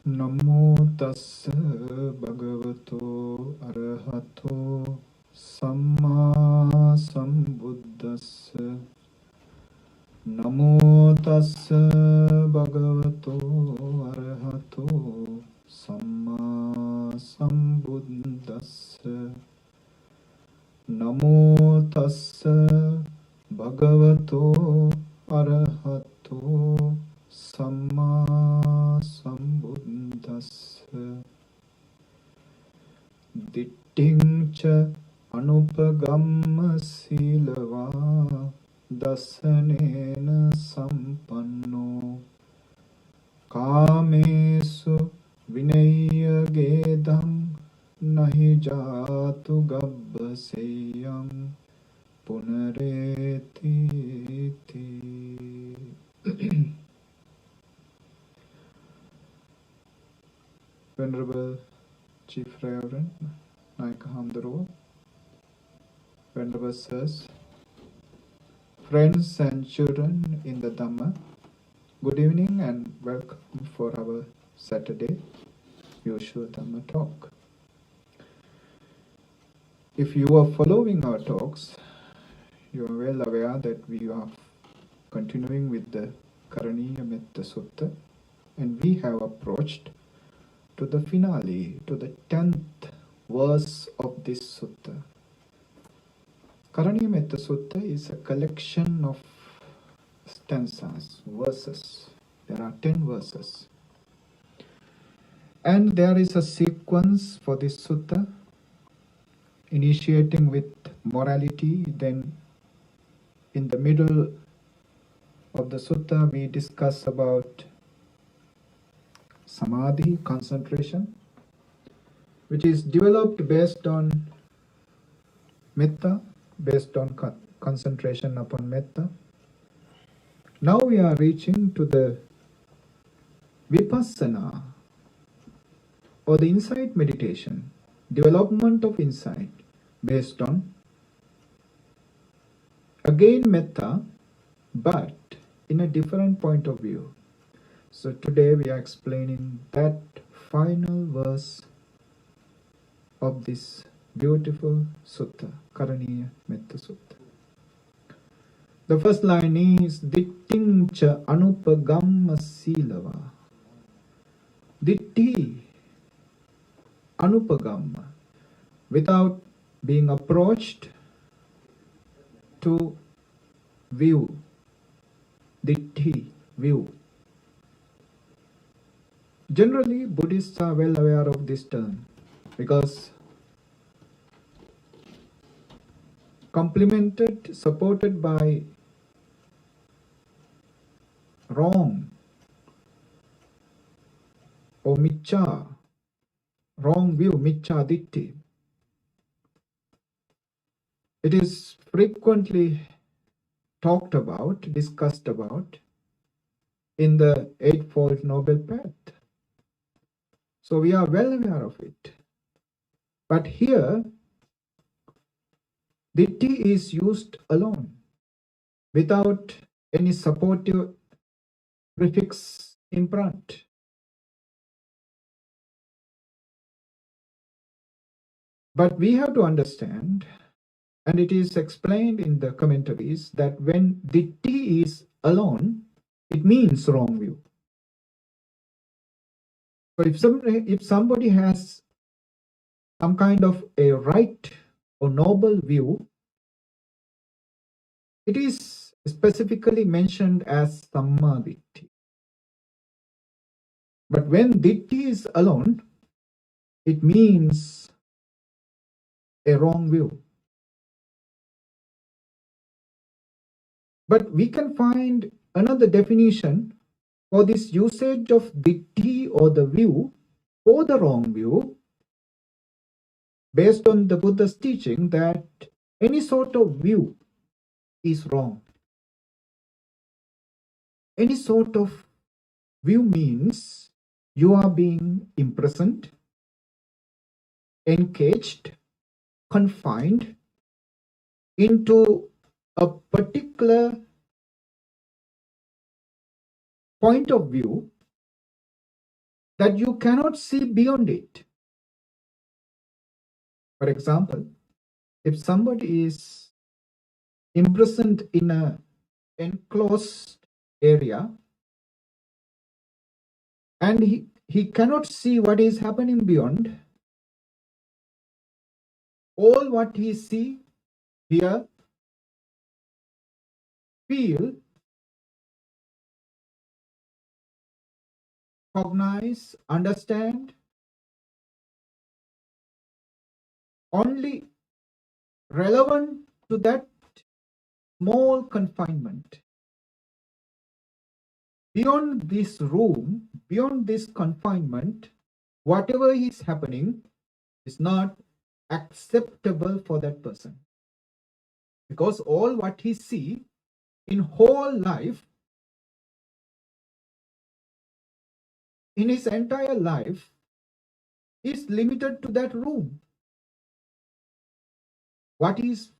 Namo tassa bhagavato arahato samma sambuddhassa. Namo tassa bhagavato arahato samma sambuddhassa. Namo tassa bhagavato arahato samma sambuddhassa. Ditting cha anupagamma silava dasanena sampanno kamesu vinaya gedam nahi jatu gabbaseyam punareti. Venerable Chief Reverend Naika Hamdaro, Venerable Sirs, friends and children in the Dhamma, good evening and welcome for our Saturday usual Dhamma talk. If you are following our talks, you are well aware that we are continuing with the Karaniya Metta Sutta, and we have approached to the finale, to the 10th verse of this sutta. Karaniya Metta Sutta is a collection of stanzas, verses. There are 10 verses. And there is a sequence for this sutta, initiating with morality. Then in the middle of the sutta, we discuss about samadhi, concentration, which is developed based on metta, based on concentration upon metta. Now we are reaching to the vipassana, or the insight meditation, development of insight based on, again, metta, but in a different point of view. So today we are explaining that final verse of this beautiful sutta, Karaniya Metta Sutta. The first line is Ditting cha anupagamma silava. Ditti, anupagamma, without being approached to view. Ditti, view. Generally, Buddhists are well aware of this term because complemented, supported by wrong or miccha, wrong view, miccha ditti. It is frequently talked about, discussed about in the Eightfold Noble Path. So we are well aware of it. But here, ditti is used alone, without any supportive prefix in front. But we have to understand, and it is explained in the commentaries, that when ditti is alone, it means wrong view. So if somebody has some kind of a right or noble view, it is specifically mentioned as samma ditti. But when ditti is alone, it means a wrong view. But we can find another definition for this usage of ditti or the view for the wrong view, based on the Buddha's teaching that any sort of view is wrong. Any sort of view means you are being imprisoned, encaged, confined into a particular point of view that you cannot see beyond it. For example, if somebody is imprisoned in an enclosed area and he cannot see what is happening beyond, all what he see, hear, feel, cognize, understand, only relevant to that small confinement. Beyond this room, beyond this confinement, whatever is happening is not acceptable for that person. Because all what he see in whole life, in his entire life, is limited to that room. What is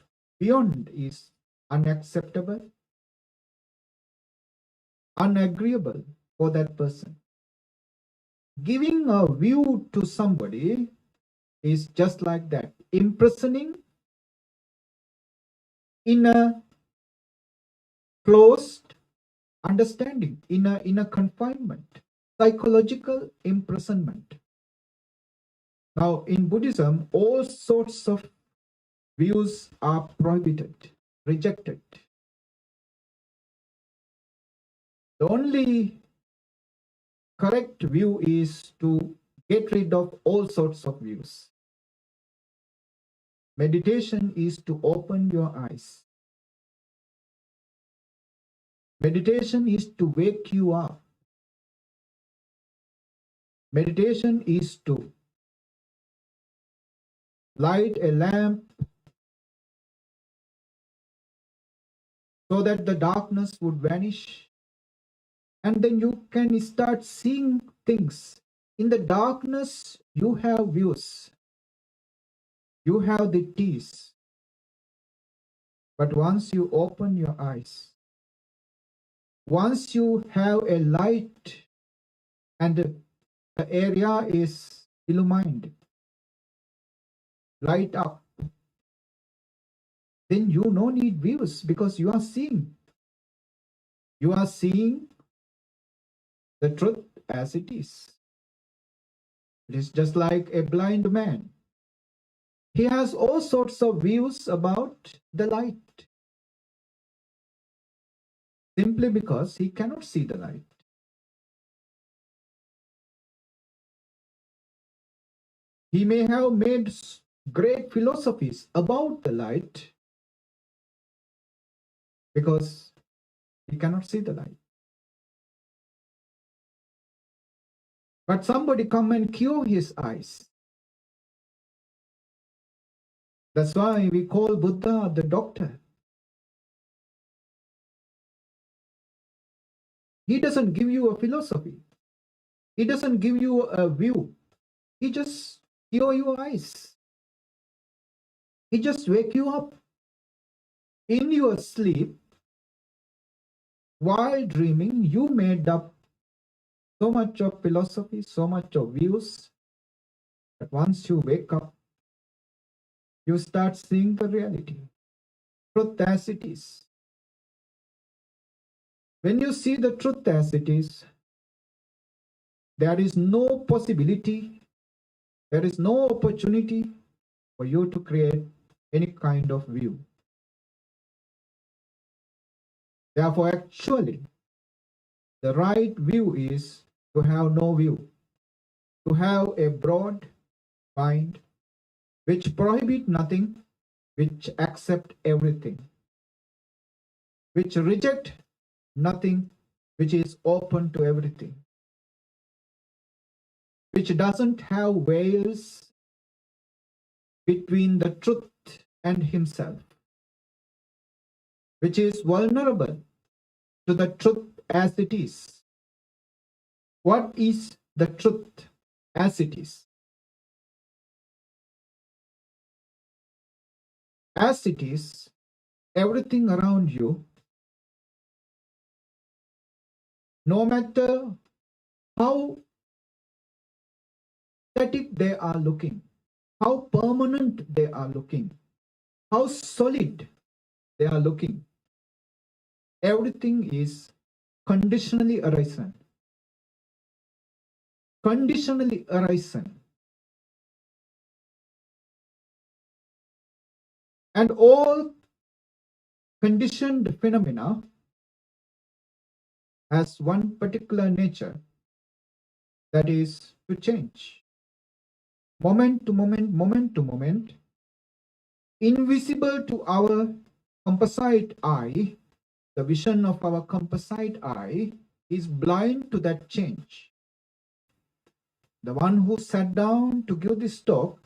beyond is unacceptable, unagreeable for that person. Giving a view to somebody is just like that, imprisoning in a closed understanding, in a confinement, psychological imprisonment. Now, in Buddhism, all sorts of views are prohibited, rejected. The only correct view is to get rid of all sorts of views. Meditation is to open your eyes. Meditation is to wake you up. Meditation is to light a lamp so that the darkness would vanish. And then you can start seeing things. In the darkness, you have views. You have the teas. But once you open your eyes, once you have a light and the area is illumined, light up, then you no need views because you are seeing. You are seeing the truth as it is. It is just like a blind man. He has all sorts of views about the light, simply because he cannot see the light. He may have made great philosophies about the light because he cannot see the light. But somebody come and cure his eyes. That's why we call Buddha the doctor. He doesn't give you a philosophy. He doesn't give you a view. He just cure your eyes. He just wake you up. In your sleep, while dreaming, you made up so much of philosophy, so much of views. But once you wake up, you start seeing the reality, truth as it is. When you see the truth as it is, there is no possibility, there is no opportunity for you to create any kind of view. Therefore, actually, the right view is to have no view, to have a broad mind which prohibit nothing, which accept everything, which reject nothing, which is open to everything, which doesn't have veils between the truth and himself, which is vulnerable to the truth as it is. What is the truth as it is? As it is, everything around you, no matter how static they are looking, how permanent they are looking, how solid they are looking. Everything is conditionally arisen. Conditionally arisen. And all conditioned phenomena has one particular nature, that is to change. Moment to moment, moment to moment, invisible to our composite eye, the vision of our composite eye is blind to that change. The one who sat down to give this talk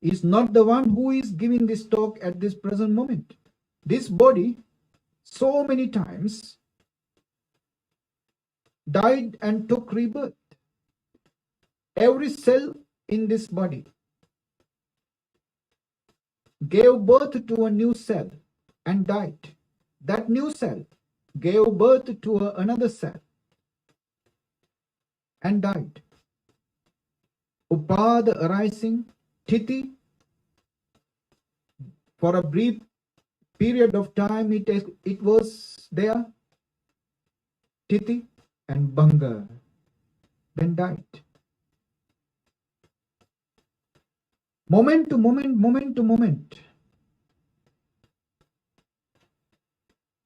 is not the one who is giving this talk at this present moment. This body, so many times, died and took rebirth. Every cell in this body gave birth to a new cell and died. That new cell gave birth to another cell and died. Upada arising, Titi, for a brief period of time it was there, Titi, and Banga, then died. Moment to moment, moment to moment.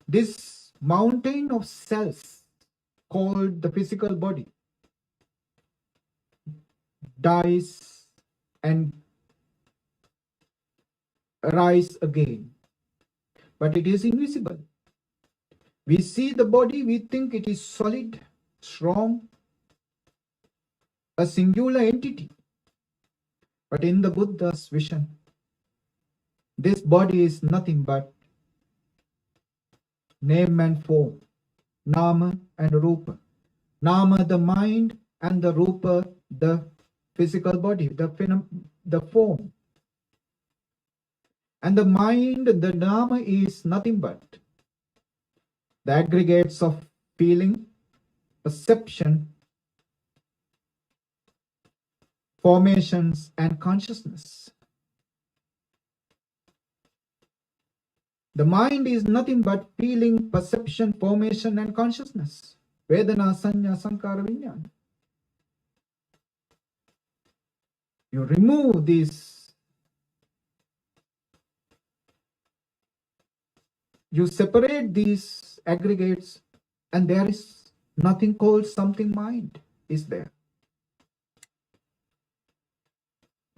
This mountain of cells called the physical body dies and arise again. But it is invisible. We see the body, we think it is solid, strong, a singular entity. But in the Buddha's vision, this body is nothing but name and form, nama and rupa. Nama, the mind, and the rupa, the physical body, the form. And the mind, the nama, is nothing but the aggregates of feeling, perception, formations, and consciousness. The mind is nothing but feeling, perception, formation, and consciousness. Vedana, sanya, sankara, vinyana. You remove these, you separate these aggregates, and there is nothing called something mind is there.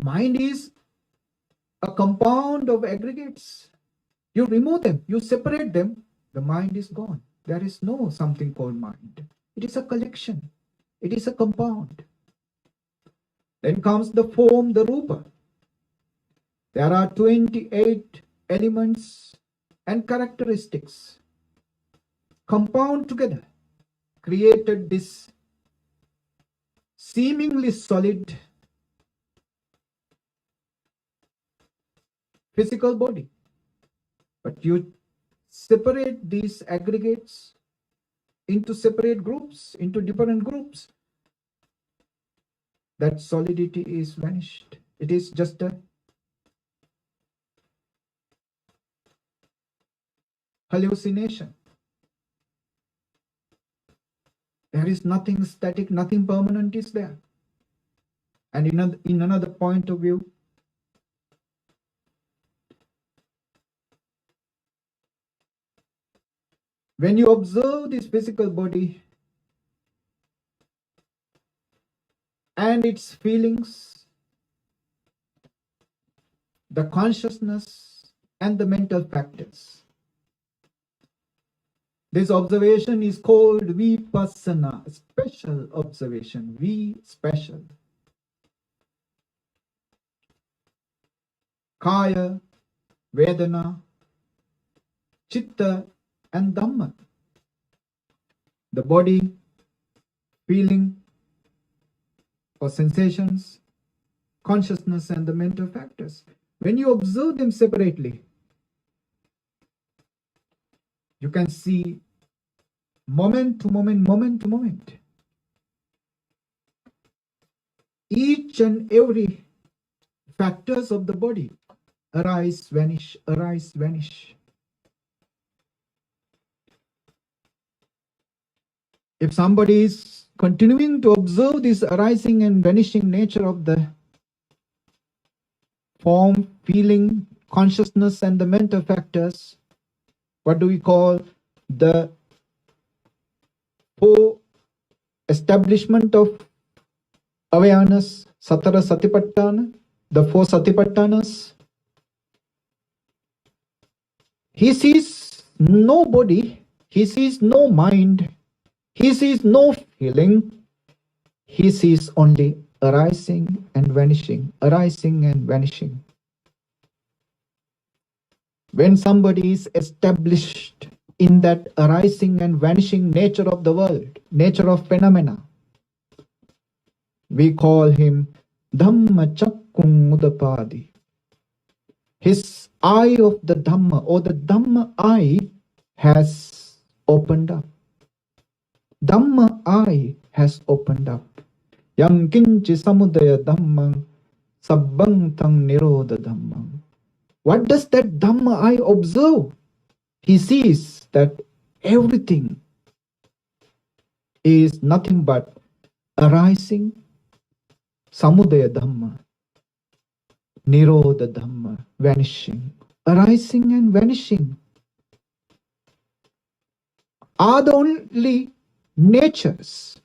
Mind is a compound of aggregates. You remove them, you separate them, the mind is gone. There is no something called mind. It is a collection. It is a compound. Then comes the form, the rupa. There are 28 elements and characteristics compound together, created this seemingly solid physical body. But you separate these aggregates into separate groups, into different groups. That solidity is vanished. It is just a hallucination. There is nothing static, nothing permanent is there. And in another point of view, when you observe this physical body and its feelings, the consciousness and the mental factors, this observation is called vipassana, special observation, special. Kaya, Vedana, Chitta, and Dhamma. The body, feeling, or sensations, consciousness, and the mental factors. When you observe them separately, you can see moment to moment, moment to moment. each and every factors of the body. Arise, vanish, arise, vanish. If somebody is continuing to observe this arising and vanishing nature of the form, feeling, consciousness, and the mental factors, what do we call the four establishment of awareness, Satara Satipatthana, the four Satipatthanas? He sees no body, he sees no mind, he sees no feeling, he sees only arising and vanishing, arising and vanishing. When somebody is established in that arising and vanishing nature of the world, nature of phenomena, we call him Dhamma Udapadi. His eye of the Dhamma, or the Dhamma eye, has opened up. Dhamma eye has opened up. Yang kinchi samudaya dhammang sabbang tang nirodha dhammang. What does that Dhamma eye observe? He sees that everything is nothing but arising, samudaya dhamma, nirodha dhamma, vanishing. Arising and vanishing are the only natures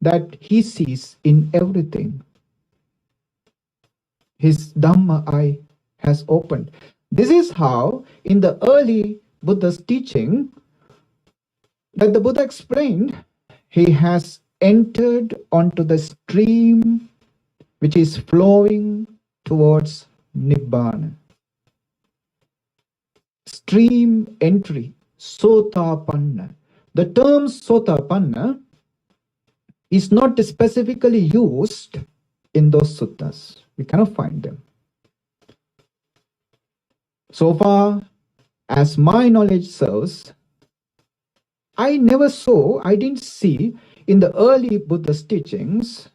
that he sees in everything. His Dhamma eye has opened. This is how, in the early Buddha's teaching, that the Buddha explained, he has entered onto the stream which is flowing towards Nibbana. Stream entry, Sotapanna. The term Sotapanna is not specifically used in those suttas. We cannot find them. So far as my knowledge serves, I didn't see in the early Buddhist teachings,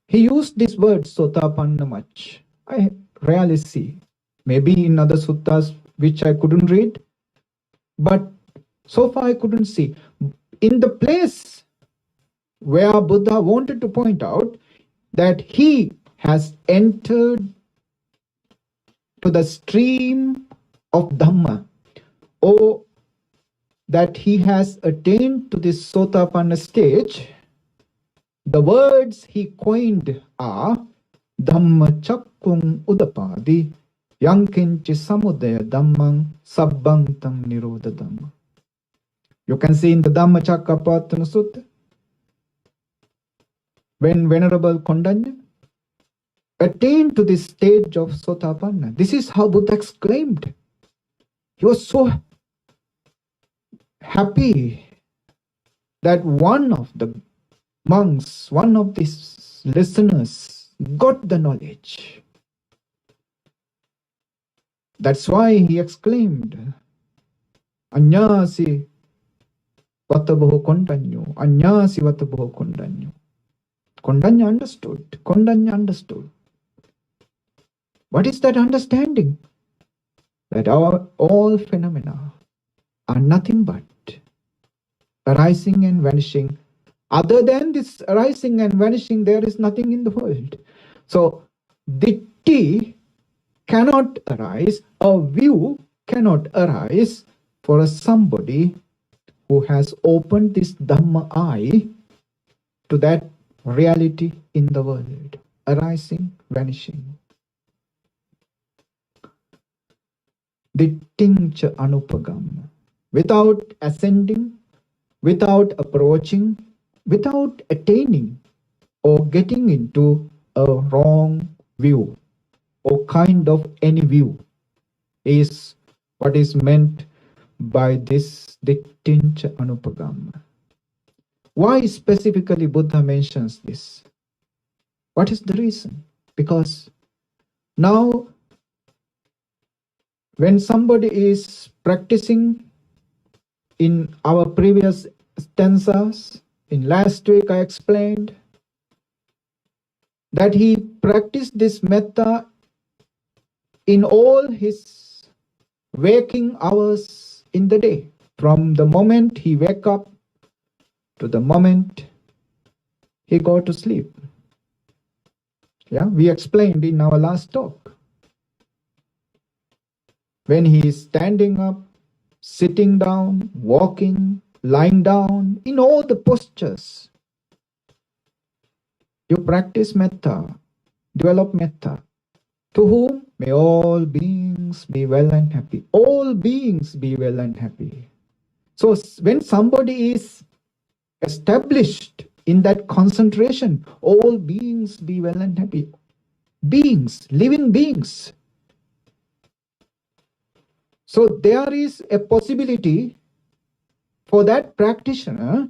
he used this word Sotapanna much. I rarely see. Maybe in other suttas which I couldn't read, but so far I couldn't see. In the place where Buddha wanted to point out that he has entered to the stream of Dhamma, or that he has attained to this Sotapanna stage, the words he coined are Dhamma Chakkung Udapadi Yankinchi Samudaya Dhammang Sabbang Tang Nirodha Dhamma. You can see in the Dhamma Chakkapatthana Sutta, when Venerable Kondanya attained to this stage of Sotapanna, this is how Buddha exclaimed. He was so happy that one of the monks, one of these listeners, got the knowledge. That's why he exclaimed, Anyasi Vataboho Kondanyo, Anyasi Vataboho Kondanyo. Kondanya understood. Kondanya understood. What is that understanding? That all phenomena are nothing but arising and vanishing. Other than this arising and vanishing, there is nothing in the world. So, ditti cannot arise, a view cannot arise for somebody who has opened this Dhamma eye to that reality in the world, arising, vanishing. Dittincha anupagam, without ascending, without approaching, without attaining or getting into a wrong view or kind of any view, is what is meant by this dittincha anupagam. Why specifically Buddha mentions this? What is the reason? Because now when somebody is practicing in our previous stanzas, In last week I explained that he practiced this metta in all his waking hours in the day, from the moment he wake up to the moment he go to sleep. Yeah, we explained in our last talk. When he is standing up, sitting down, walking, lying down, in all the postures, you practice metta, develop metta. To whom? May all beings be well and happy. All beings be well and happy. So when somebody is established in that concentration, all beings be well and happy. Beings, living beings. So there is a possibility for that practitioner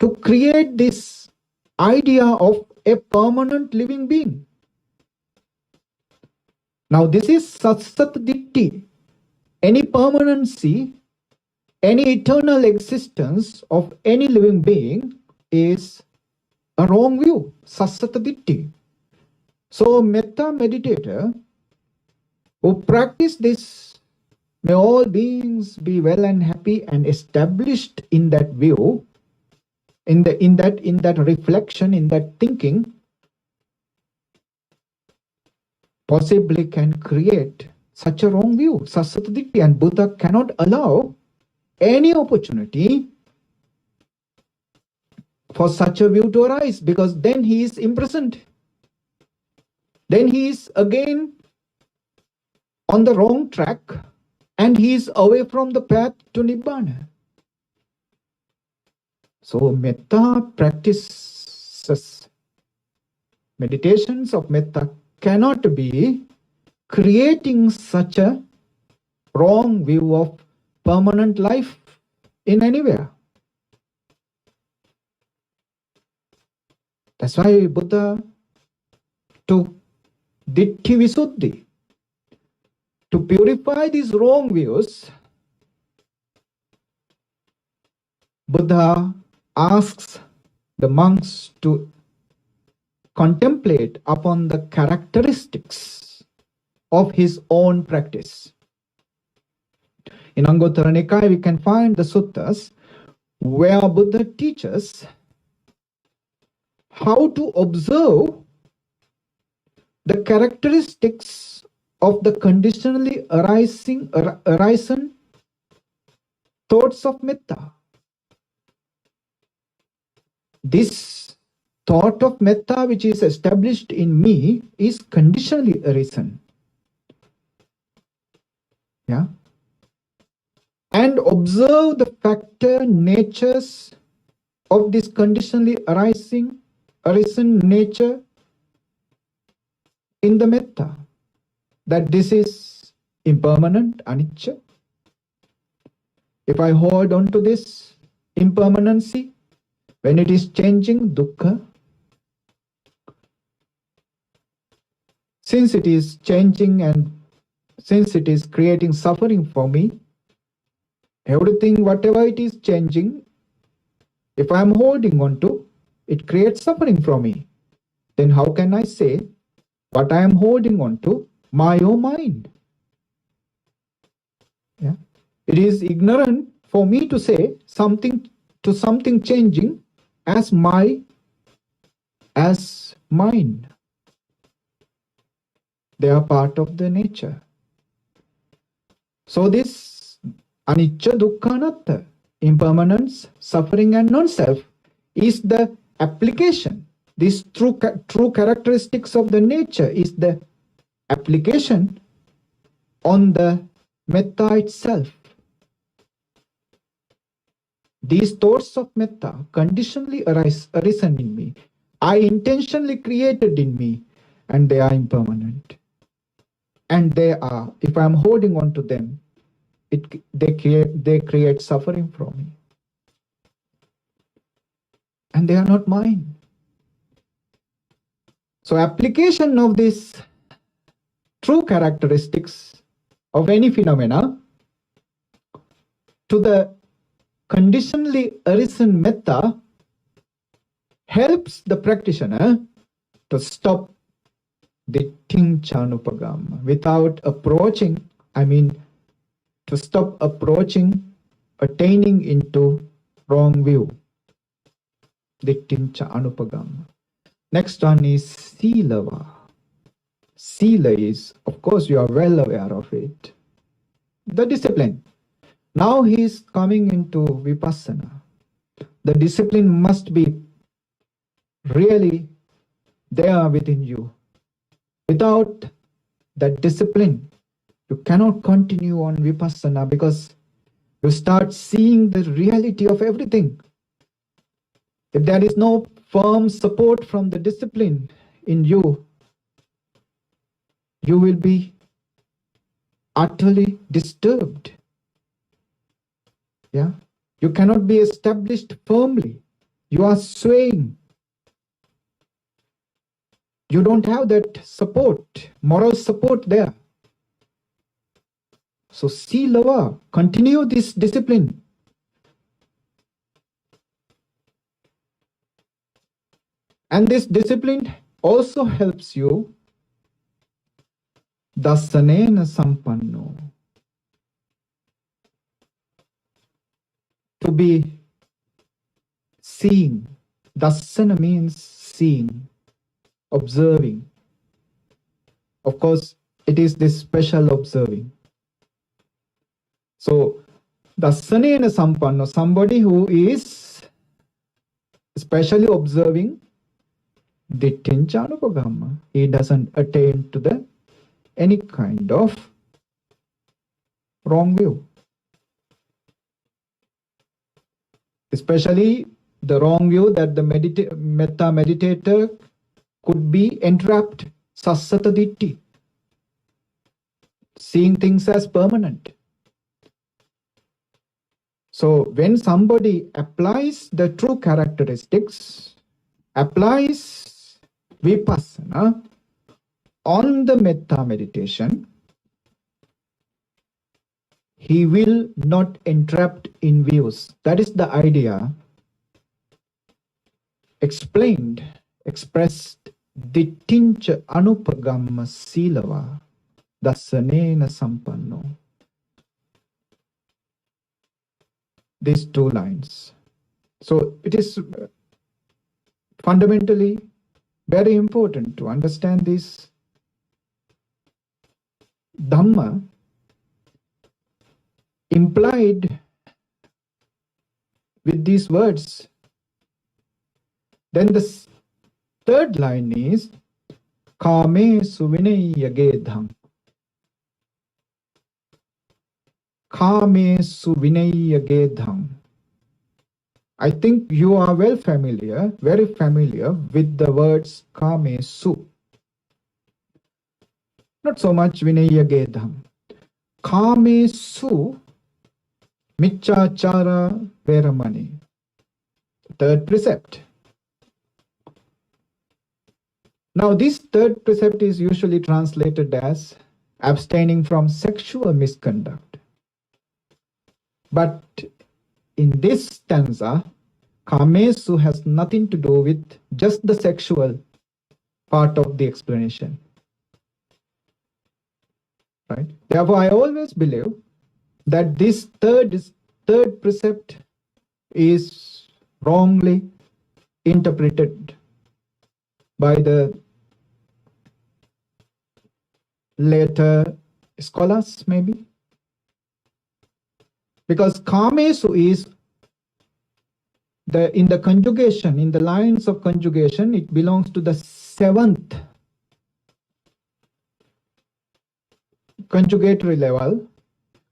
to create this idea of a permanent living being. Now this is satsat ditti. Any permanency, any eternal existence of any living being is a wrong view, satsat ditti. So metta meditator who practice this, may all beings be well and happy, and established in that view, in that reflection, in that thinking, possibly can create such a wrong view, satsat ditti, and Buddha cannot allow any opportunity for such a view to arise, because then he is imprisoned. Then he is again on the wrong track, and he is away from the path to Nibbana. So metta practices, meditations of metta cannot be creating such a wrong view of permanent life in anywhere. That's why Buddha took Ditti Visuddhi. To purify these wrong views, Buddha asks the monks to contemplate upon the characteristics of his own practice. In Anguttara Nikaya, we can find the suttas where Buddha teaches how to observe the characteristics of the conditionally arising thoughts of metta. This thought of metta which is established in me is conditionally arisen. Yeah. And observe the factor natures of this conditionally arisen nature in the metta. That this is impermanent, anicca. If I hold on to this impermanency, when it is changing, dukkha. Since it is changing and since it is creating suffering for me, everything, whatever it is changing, if I am holding on to, it creates suffering for me. Then how can I say what I am holding on to, my own mind? Yeah. It is ignorant for me to say something to something changing as mine. They are part of the nature. So this anicca, dukkha, anatta, impermanence, suffering and non-self is the application. These true characteristics of the nature is the application on the metta itself. These thoughts of metta conditionally arisen in me. I intentionally created in me, and they are impermanent. And they are, if I am holding on to them, they create suffering from me. And they are not mine. So application of these true characteristics of any phenomena to the conditionally arisen metta helps the practitioner to stop the Tinchanupagama without approaching, to stop approaching, attaining into wrong view, the Tincha Anupagama. Next one is Silava. Sila is, of course, you are well aware of it, the discipline. Now he is coming into Vipassana. The discipline must be really there within you. Without that discipline, you cannot continue on Vipassana because you start seeing the reality of everything. If there is no firm support from the discipline in you, you will be utterly disturbed. Yeah, you cannot be established firmly. You are swaying. You don't have that support, moral support there. So Silava, continue this discipline. And this discipline also helps you Dasanena Sampanno, to be seeing. Dasana means seeing, observing. Of course, it is this special observing. So, Dasanena Sampanno, somebody who is especially observing Dittinchanupagama. He doesn't attain to any kind of wrong view. Especially the wrong view that the Metta meditator could be entrapped, Sassata Ditti, seeing things as permanent. So when somebody applies the true characteristics, applies Vipassana on the Metta meditation, he will not entrapped in views. That is the idea expressed Dittincha Anupagama Silava Dasanena Sampanno. These two lines. So it is fundamentally very important to understand this Dhamma implied with these words. Then the third line is Kame Suvinayagedham. Kame Suvinayagedham. I think you are very familiar with the words Kame Su. Not so much Vinayagedham. Kame Su Michachara Veramani. Third precept. Now this third precept is usually translated as abstaining from sexual misconduct. But in this stanza, Kamesu has nothing to do with just the sexual part of the explanation. Right? Therefore, I always believe that this third precept is wrongly interpreted by the later scholars, maybe. Because Kamesu is in the conjugation, in the lines of conjugation, it belongs to the seventh conjugatory level.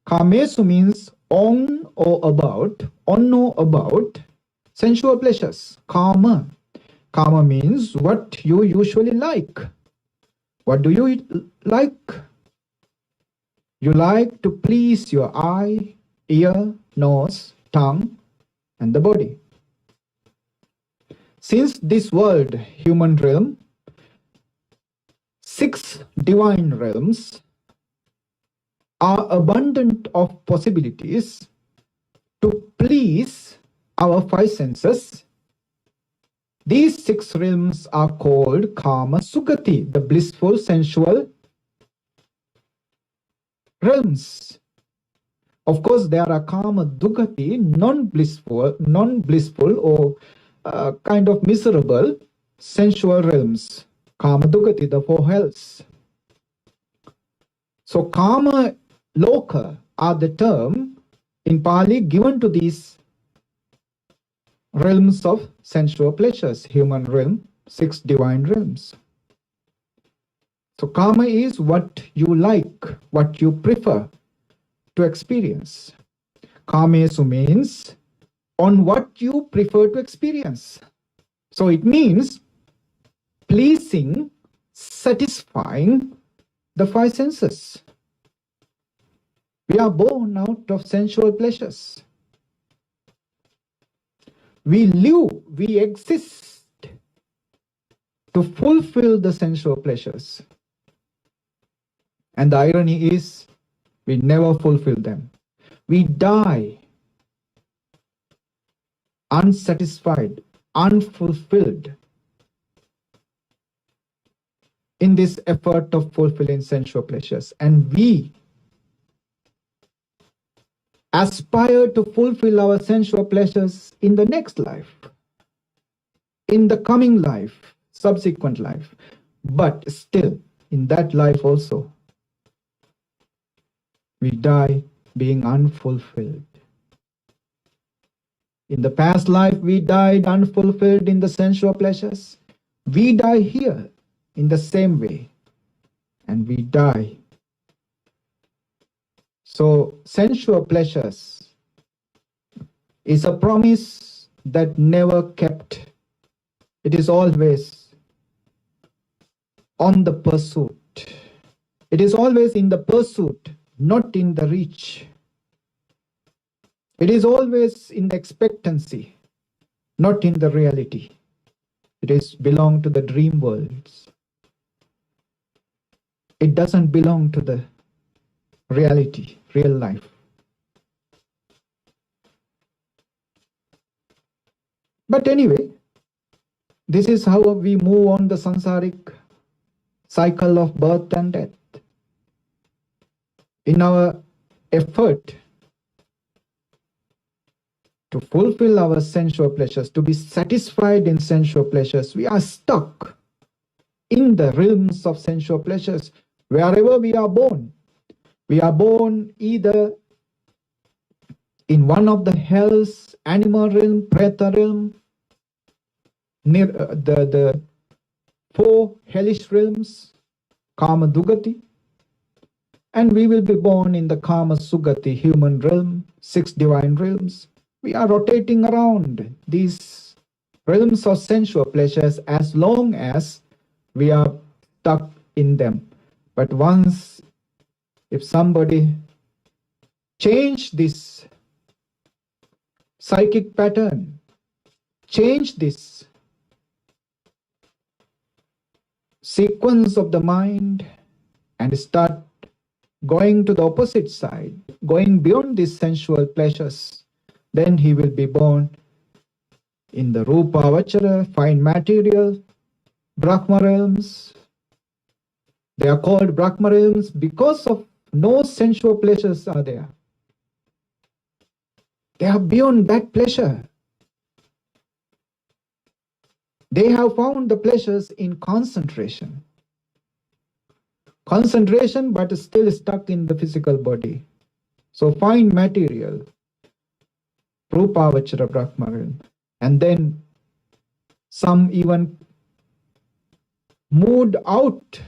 Kamesu means on or about sensual pleasures. Kama. Kama means what you usually like. What do you like? You like to please your eye, ear, nose, tongue, and the body. Since this world, human realm, 6 divine realms are abundant of possibilities to please our 5 senses, These 6 realms are called Kama Sugati, the blissful sensual realms. Of course, there are Kama Dugati, non-blissful or kind of miserable sensual realms. Kama Dugati, the 4 hells. So Kama Loka are the term in Pali given to these realms of sensual pleasures, human realm, 6 divine realms. So Kama is what you like, what you prefer to experience. Kamesu means on what you prefer to experience. So it means pleasing, satisfying the 5 senses. We are born out of sensual pleasures. We live, we exist to fulfill the sensual pleasures. And the irony is, we never fulfill them. We die unsatisfied, unfulfilled in this effort of fulfilling sensual pleasures. And we aspire to fulfill our sensual pleasures in the next life, in the coming life, subsequent life. But still, in that life also, we die being unfulfilled. In the past life, we died unfulfilled in the sensual pleasures. We die here in the same way, and we die. So, sensual pleasures is a promise that never kept. It is always on the pursuit. It is always in the pursuit, not in the reach. It is always in the expectancy, not in the reality. It is belong to the dream worlds. It doesn't belong to the reality, real life. But anyway, this is how we move on the samsaric cycle of birth and death. In our effort to fulfill our sensual pleasures, to be satisfied in sensual pleasures, we are stuck in the realms of sensual pleasures wherever we are born. We are born either in one of the hells, animal realm, preta realm, near the 4 hellish realms, Kama Dugati, and we will be born in the Kama Sugati, human realm, 6 divine realms. We are rotating around these realms of sensual pleasures as long as we are stuck in them. But once, if somebody change this psychic pattern, change this sequence of the mind and start going to the opposite side, going beyond these sensual pleasures, then he will be born in the Rupa Vachara, fine material, Brahma realms. They are called Brahma realms because of no sensual pleasures are there. They are beyond that pleasure. They have found the pleasures in concentration. Concentration, but still stuck in the physical body. So fine material, Rupa Vachara Brahma realm. And then some even moved out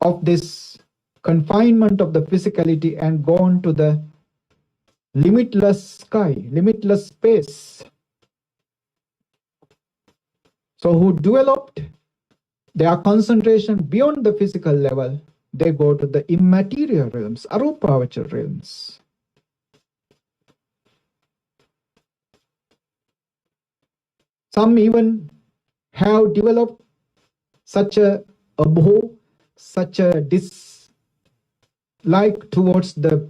of this confinement of the physicality and gone to the limitless sky, limitless space. So who developed their concentration beyond the physical level, they go to the immaterial realms, Arupa Vachara realms. Some even have developed such a abho, such a dislike towards the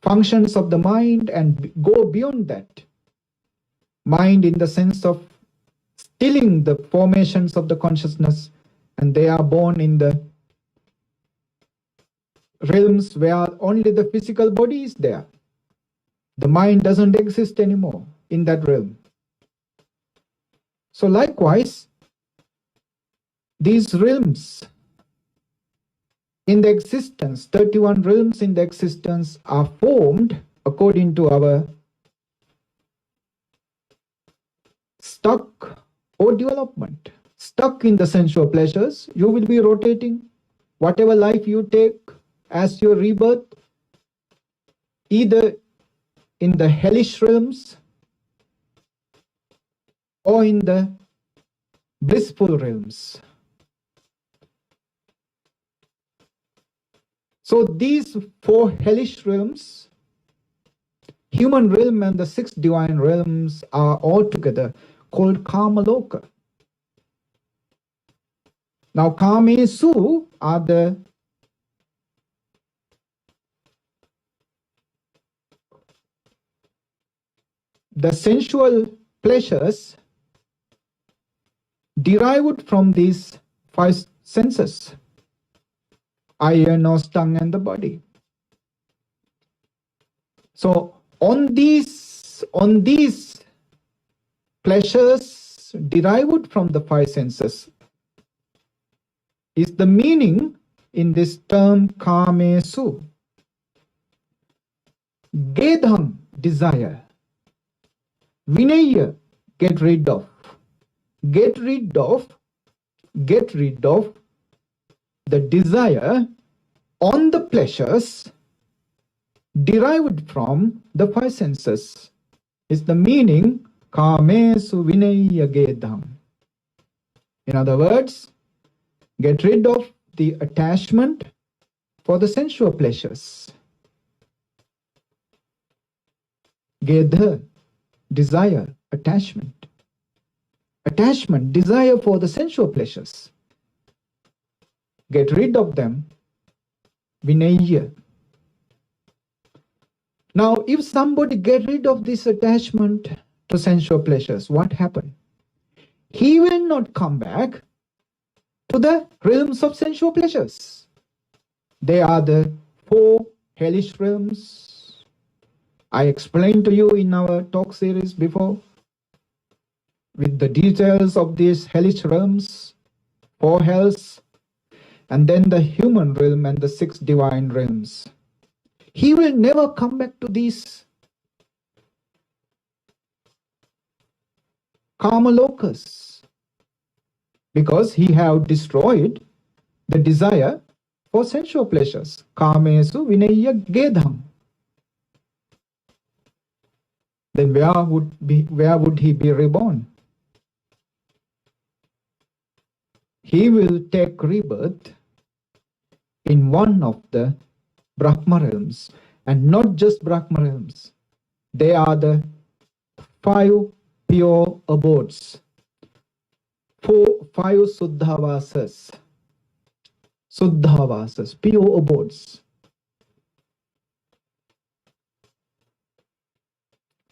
functions of the mind and go beyond that. Mind in the sense of stilling the formations of the consciousness, and they are born in the realms where only the physical body is there. The mind doesn't exist anymore in that realm. So likewise, these realms in the existence, 31 realms in the existence, are formed according to our stuck or development. Stuck in the sensual pleasures, you will be rotating. Whatever life you take as your rebirth, either in the hellish realms or in the blissful realms. So these 4 hellish realms, human realm and the 6 divine realms, are altogether called Kamaloka. Now Kamesu are the sensual pleasures derived from these 5 senses: eye, nose, tongue, and the body. So on these pleasures derived from the 5 senses is the meaning in this term Kamesu. Gedham, desire. Vinaya, get rid of. Get rid of the desire on the pleasures derived from the 5 senses is the meaning Kamesu Vinaya Gedham. In other words, get rid of the attachment for the sensual pleasures. Gedha, desire, attachment. Attachment, desire for the sensual pleasures. Get rid of them. Vinaya. Now, if somebody get rid of this attachment to sensual pleasures, what happened? He will not come back to the realms of sensual pleasures. They are the 4 hellish realms. I explained to you in our talk series before, with the details of these hellish realms, 4 hells, and then the human realm and the 6 divine realms. He will never come back to these Kamalokas because he have destroyed the desire for sensual pleasures. Kamesu Vinaya Gedham. Then where would he be reborn? He will take rebirth in one of the Brahma realms, and not just Brahma realms. They are the 5 pure abodes, 5 Suddhavasas, pure abodes.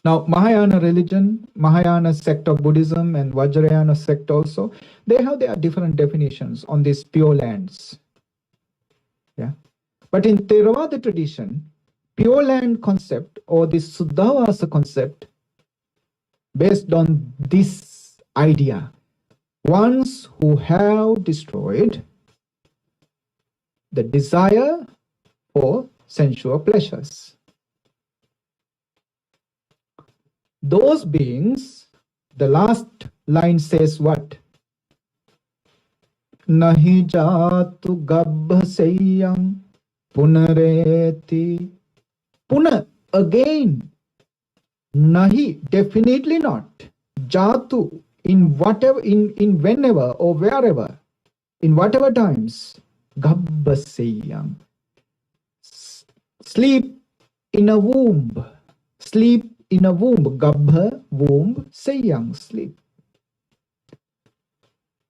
Now, Mahayana religion, Mahayana sect of Buddhism and Vajrayana sect also, they have their different definitions on these pure lands. Yeah. But in Theravada tradition, pure land concept or this Suddhavasa concept, based on this idea, ones who have destroyed the desire for sensual pleasures. Those beings, the last line says what? Nahi jatu gabbhaseyam punareti. Puna, again. Nahi, definitely not. Jatu, in whatever, in whenever or wherever, in whatever times. Gabbhaseyam. Sleep in a womb. Sleep in a womb. Gabbha, womb, seyam, sleep.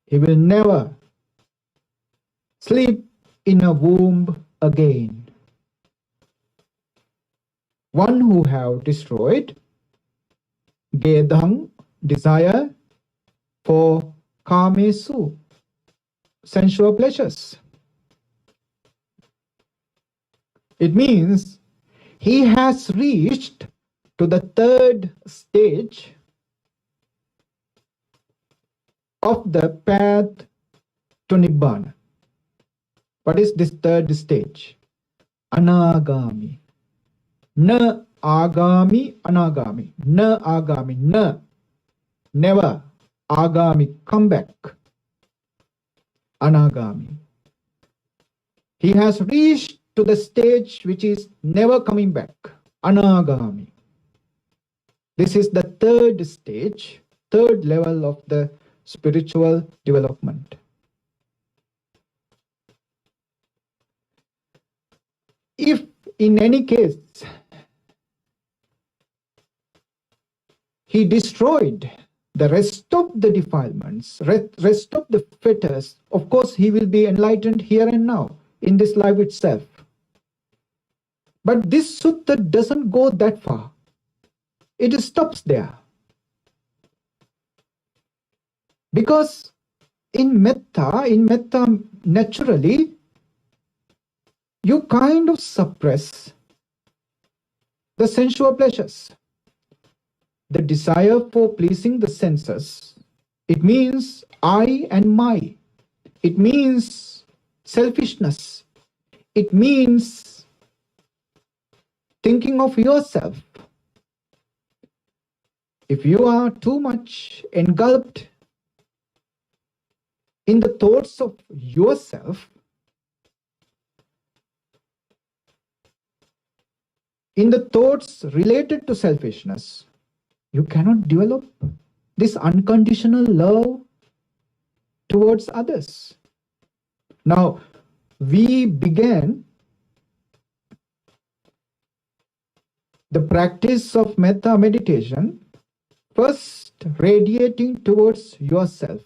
He will never sleep in a womb again. One who have destroyed Gedham, desire, for kamesu, sensual pleasures. It means he has reached to the third stage of the path to Nibbana. What is this third stage? Anagami. Na agami, anagami. Na agami, na. Never. Agami, come back. Anagami. He has reached to the stage which is never coming back. Anagami. This is the third stage, third level of the spiritual development. If in any case he destroyed the rest of the defilements, rest of the fetters, of course he will be enlightened here and now, in this life itself. But this sutta doesn't go that far. It stops there. Because in metta naturally, you kind of suppress the sensual pleasures. The desire for pleasing the senses. It means I and my. It means selfishness. It means thinking of yourself. If you are too much engulfed in the thoughts of yourself, in the thoughts related to selfishness, you cannot develop this unconditional love towards others. Now, we began the practice of metta meditation first radiating towards yourself.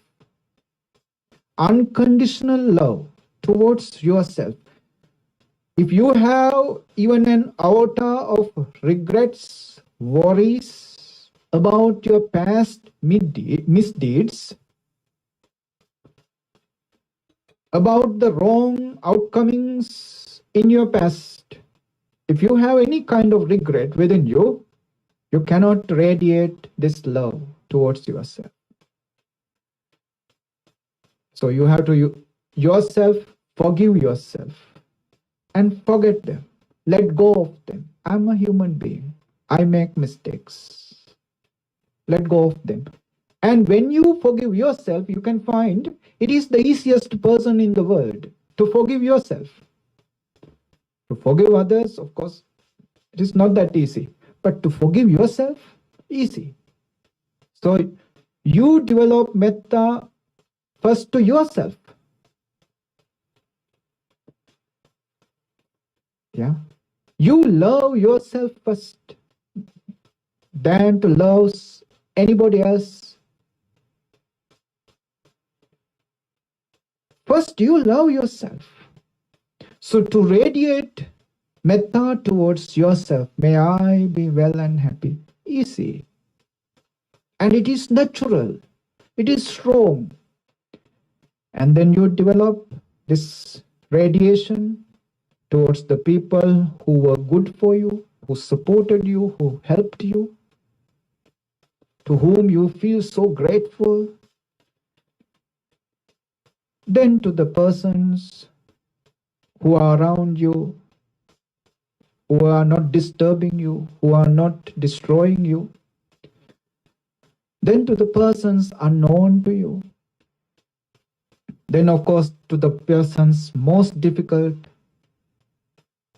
Unconditional love towards yourself. If you have even an iota of regrets, worries about your past misdeeds, about the wrong outcomings in your past, if you have any kind of regret within you, you cannot radiate this love towards yourself. So you have to yourself forgive yourself and forget them. Let go of them. I'm a human being. I make mistakes. Let go of them. And when you forgive yourself, you can find it is the easiest person in the world to forgive yourself. To forgive others, of course, it is not that easy. But to forgive yourself, easy. So you develop metta first to yourself. Yeah. You love yourself first than to love anybody else. First, you love yourself. So to radiate metta towards yourself, may I be well and happy, easy. And it is natural. It is strong. And then you develop this radiation towards the people who were good for you, who supported you, who helped you, to whom you feel so grateful. Then to the persons who are around you, who are not disturbing you, who are not destroying you. Then to the persons unknown to you. Then, of course, to the persons most difficult,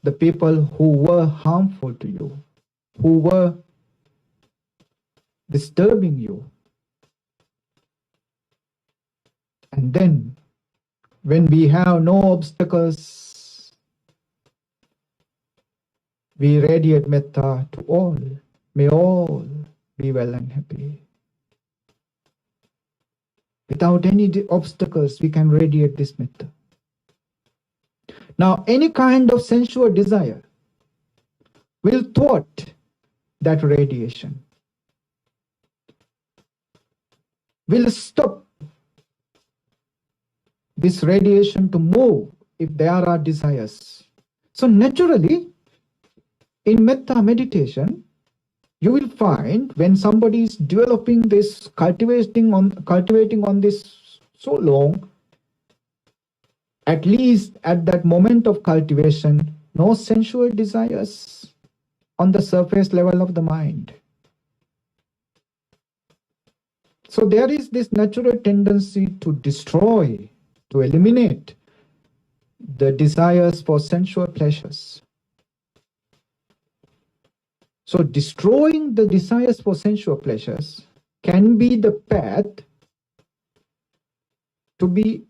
the people who were harmful to you, who were disturbing you. And then, when we have no obstacles, we radiate metta to all. May all be well and happy. Without any obstacles, we can radiate this metta. Now, any kind of sensual desire will thwart that radiation. will stop this radiation to move if there are desires. So naturally, in metta meditation, you will find when somebody is developing this, cultivating on this so long, at least at that moment of cultivation, no sensual desires on the surface level of the mind. So there is this natural tendency to destroy, to eliminate the desires for sensual pleasures. So destroying the desires for sensual pleasures can be the path to be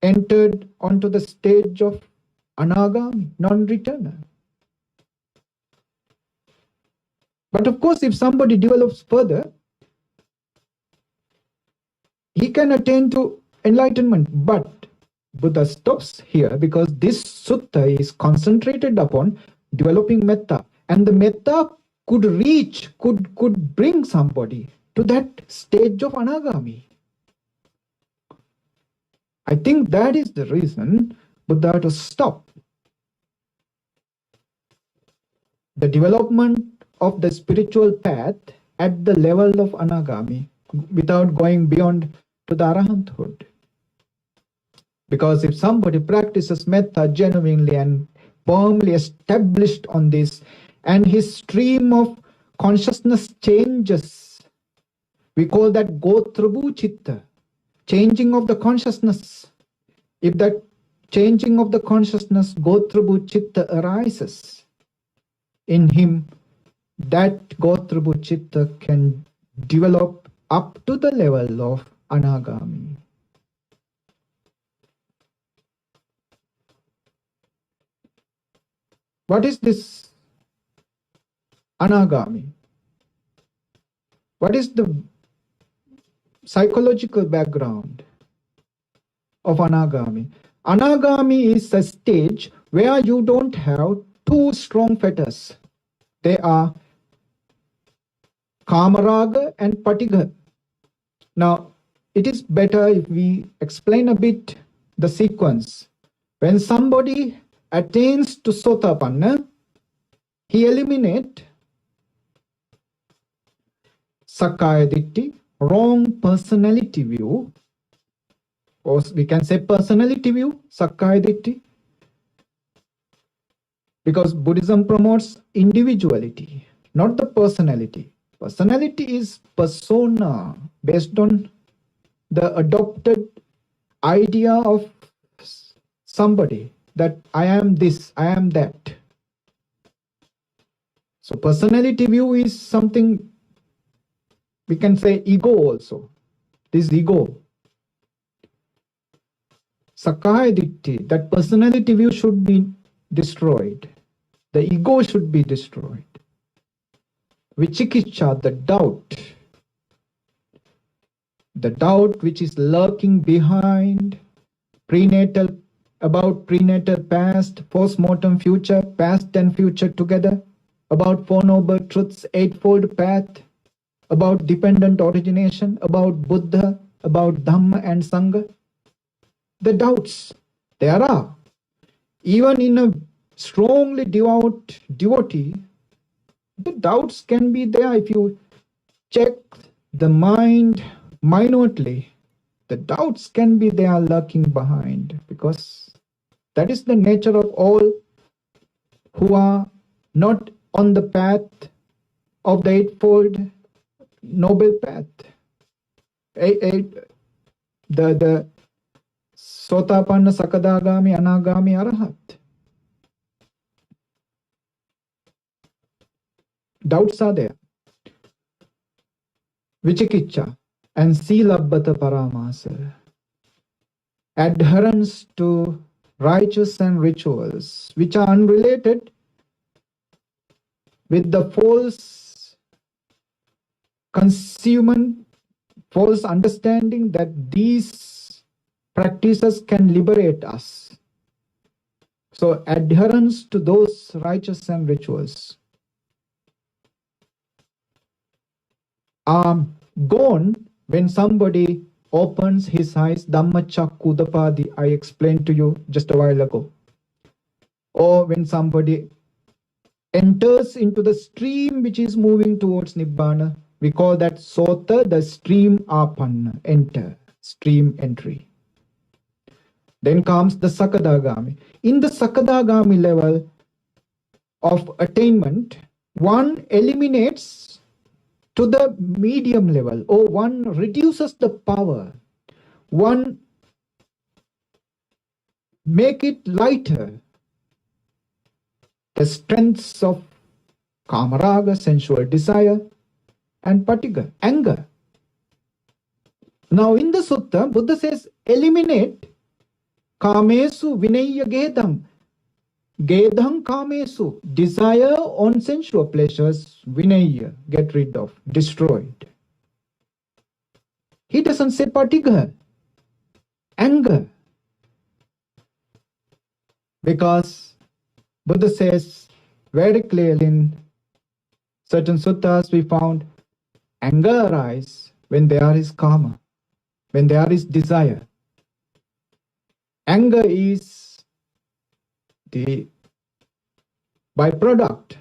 entered onto the stage of anagami, non-returner. But of course, if somebody develops further, he can attain to enlightenment. But Buddha stops here because this sutta is concentrated upon developing metta. And the metta could reach, could bring somebody to that stage of anagami. I think that is the reason Buddha to stop the development of the spiritual path at the level of anagami without going beyond to the arahanthood. Because if somebody practices metta genuinely and firmly established on this, and his stream of consciousness changes, we call that gotrabu chitta, changing of the consciousness. If that changing of the consciousness, gotrabu chitta, arises in him, that gotrabu chitta can develop up to the level of anagami. What is this anagami? What is the psychological background of anagami? Anagami is a stage where you don't have two strong fetters. They are kamaraga and patigha. Now, it is better if we explain a bit the sequence. When somebody attains to sotapanna, he eliminates sakkaya ditthi, wrong personality view, or we can say personality view, sakkaya ditthi, because Buddhism promotes individuality, not the personality. Personality is persona, based on the adopted idea of somebody, that I am this, I am that. So personality view is something, we can say ego also. This ego. Sakkaya ditthi, that personality view should be destroyed. The ego should be destroyed. Vichikicha, the doubt which is lurking behind prenatal, about prenatal past, post-mortem future, past and future together, about Four Noble Truths, Eightfold Path, about dependent origination, about Buddha, about Dhamma and Sangha. The doubts, there are. Even in a strongly devout devotee, the doubts can be there. If you check the mind minutely, the doubts can be there lurking behind, because that is the nature of all who are not on the path of the Eightfold Noble Path. The Sotapanna, Sakadagami, Anagami, Arahat. Doubts are there. Vichikicha and Silabbata Paramasa. Adherence to rites and rituals which are unrelated with the false concealment, false understanding that these practices can liberate us. So adherence to those rites and rituals are gone when somebody opens his eyes, Dhammachakudapadi, I explained to you just a while ago. Or when somebody enters into the stream which is moving towards Nibbana, we call that Sota, the stream apanna, enter, stream entry. Then comes the Sakadagami. In the Sakadagami level of attainment, one eliminates to the medium level, or one reduces the power, one make it lighter, the strengths of kamaraga, sensual desire, and patiga, anger. Now in the sutta, Buddha says, eliminate kamesu vinaya gedam. Gedam kamesu, desire on sensual pleasures, vinaya, get rid of, destroyed. He doesn't say patiga, anger. Because Buddha says very clearly in certain suttas we found anger arises when there is karma, when there is desire. Anger is the byproduct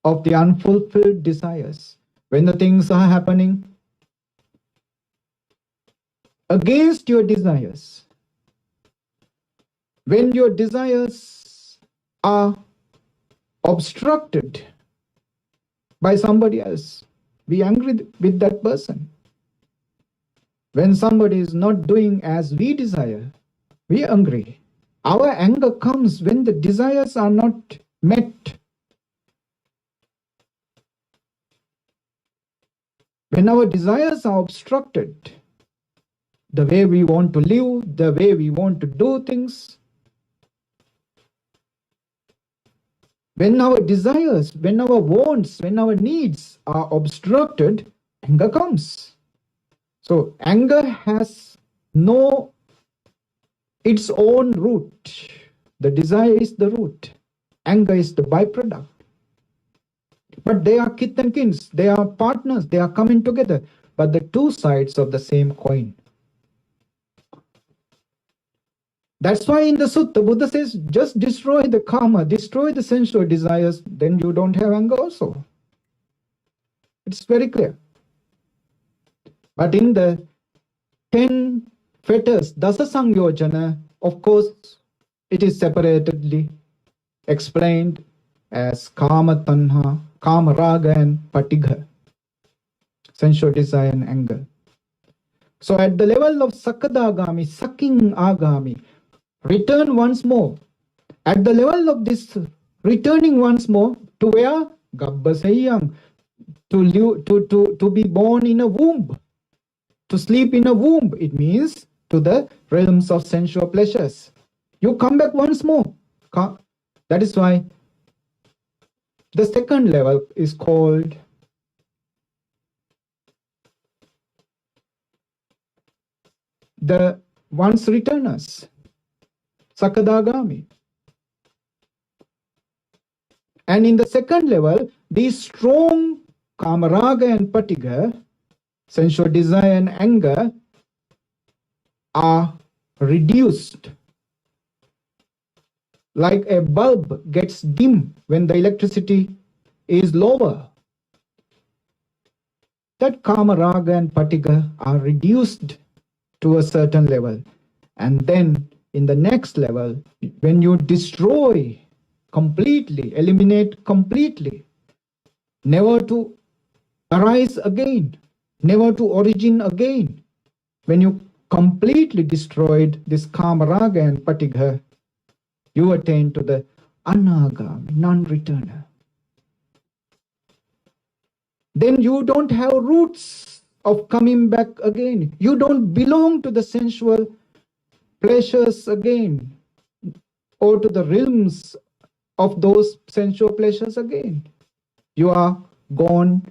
of the unfulfilled desires. When the things are happening against your desires, when your desires are obstructed by somebody else, be angry with that person. When somebody is not doing as we desire, we are angry. Our anger comes when the desires are not met. When our desires are obstructed, the way we want to live, the way we want to do things, when our desires, when our wants, when our needs are obstructed, anger comes. So anger has no its own root. The desire is the root. Anger is the byproduct. But they are kith and kins. They are partners. They are coming together. But the two sides of the same coin. That's why in the Sutta, Buddha says, just destroy the karma, destroy the sensual desires, then you don't have anger also. It's very clear. But in the 10 fetters, Dasa Sangyojana, of course, it is separately explained as Kama Tanha, Kama Raga and Patigha, sensual desire and anger. So at the level of Sakadagami, Saking Agami, return once more. At the level of this returning once more to where? Gabbasayam, to be born in a womb, to sleep in a womb. It means to the realms of sensual pleasures. You come back once more. That is why the second level is called the once returners, Sakadagami. And in the second level, these strong Kamaraga and Patiga, sensual desire and anger, are reduced. Like a bulb gets dim when the electricity is lower. That Kamaraga and Patiga are reduced to a certain level. And then in the next level, when you destroy completely, eliminate completely, never to arise again, never to origin again, when you completely destroyed this Kamaraga and Patigha, you attain to the Anagami, non-returner. Then you don't have roots of coming back again. You don't belong to the sensual pleasures again, or to the realms of those sensual pleasures again. You are gone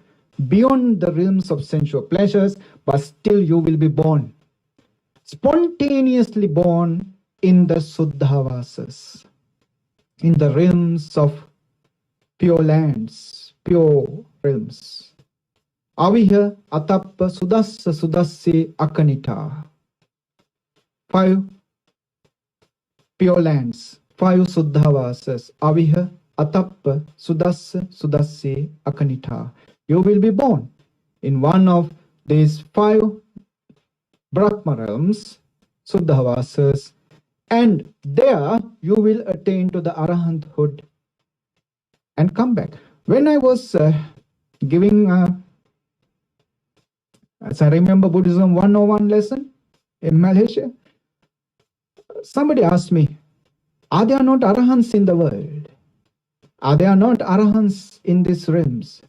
beyond the realms of sensual pleasures, but still you will be born, spontaneously born in the Suddhavasas, in the realms of pure lands, pure realms. Aviha Atappa Sudassa Sudassi Akanita. 5 pure lands, 5 Suddhavasas. Aviha Atappa Sudassa Sudassi Akanita. You will be born in one of these 5 Brahma realms, Suddhavasas, and there you will attain to the Arahanthood and come back. When I was giving, as I remember, Buddhism 101 lesson in Malaysia, somebody asked me, are there not Arahants in the world? Are there not Arahants in these realms?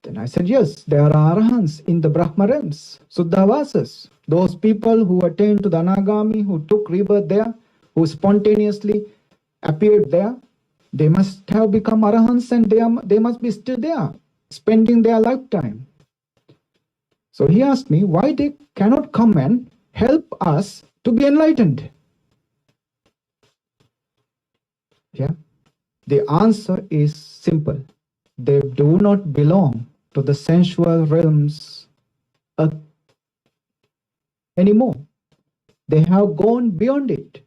Then I said, yes, there are Arahants in the Brahma realms, Suddhavasas. Those people who attained to the Anagami, who took rebirth there, who spontaneously appeared there, they must have become Arahants and they must be still there, spending their lifetime. So he asked me why they cannot come and help us to be enlightened. Yeah. The answer is simple. They do not belong to the sensual realms anymore. They have gone beyond it.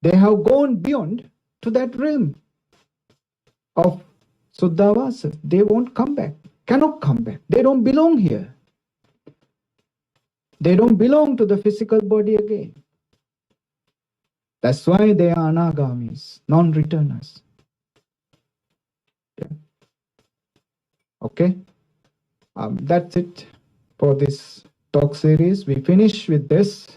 They have gone beyond to that realm of Suddhavasa. They won't come back, cannot come back. They don't belong here. They don't belong to the physical body again. That's why they are anagamis, non-returners. Yeah. Okay, that's it for this talk series. We finish with this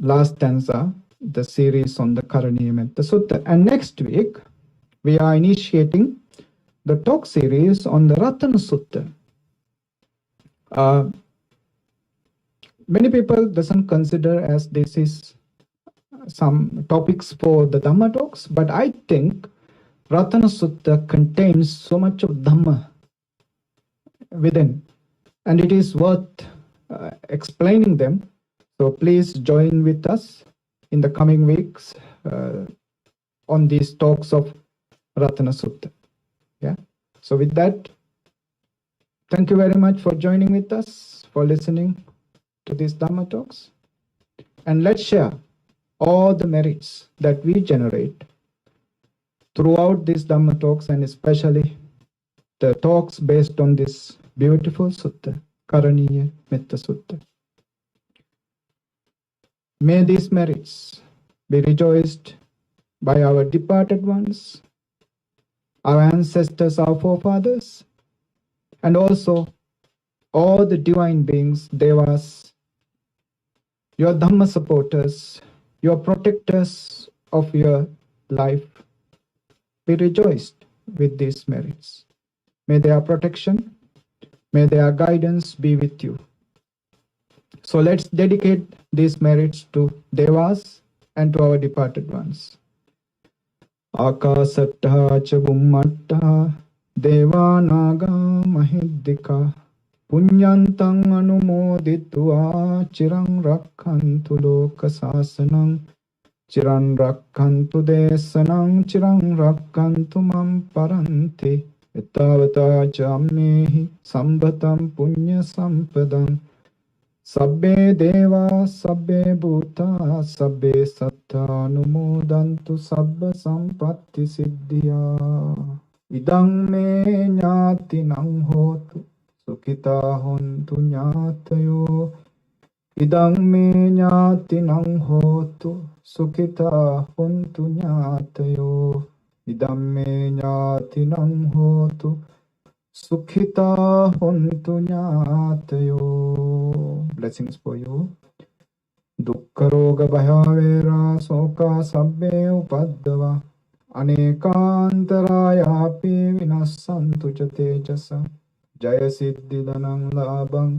last stanza, the series on the Karaniya Metta Sutta. And next week, we are initiating the talk series on the Ratana Sutta. Many people doesn't consider as this is some topics for the Dhamma talks, but I think Ratana Sutta contains so much of Dhamma within, and it is worth explaining them. So please join with us in the coming weeks on these talks of Ratana Sutta. Yeah. So with that, thank you very much for joining with us, for listening to these Dhamma talks, and let's share all the merits that we generate throughout these Dhamma talks, and especially the talks based on this beautiful sutta, Karaniya Metta Sutta. May these merits be rejoiced by our departed ones, our ancestors, our forefathers, and also all the divine beings, devas, your Dhamma supporters, your protectors of your life. Be rejoiced with these merits. May their protection, may their guidance be with you. So let's dedicate these merits to devas and to our departed ones. Akasatta cha bummatta devanaga mahiddika punyantang anumoditva chirang rakhantu loka sasanang chiran rakhantu desanang chiran rakhantu mam paranti etavata jammehi sambhatam punya sampadam sabbe deva sabbe bhuta sabbe satta anumodantu sabba sampatti siddhya idang me jnatinang hotu sukhita hontu jnatayo idang me jnatinang hotu sukhita hontu jnatayo idam me jnatinang hotu sukhita hontu jnatayo. Blessings for you. Dukkha roga bhayavera soka sabbe upaddava anekantarāyapi vinassantu ca tejasa jaya siddhi dhanam labham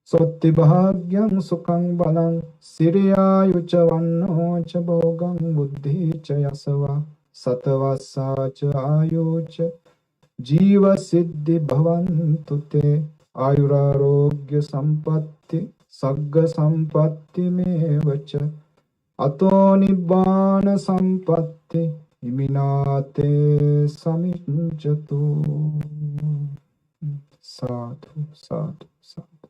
sotti bhagyam sukham balam siriyayu ca vanno ca bhogam buddhi ca yasava satavassa ca ayu ca jiva siddhi bhavantu te ayurarogya sampatti sagga sampatti mevacha ato nibbana sampatti Iminate samijjato. Sadhu, sadhu, sadhu.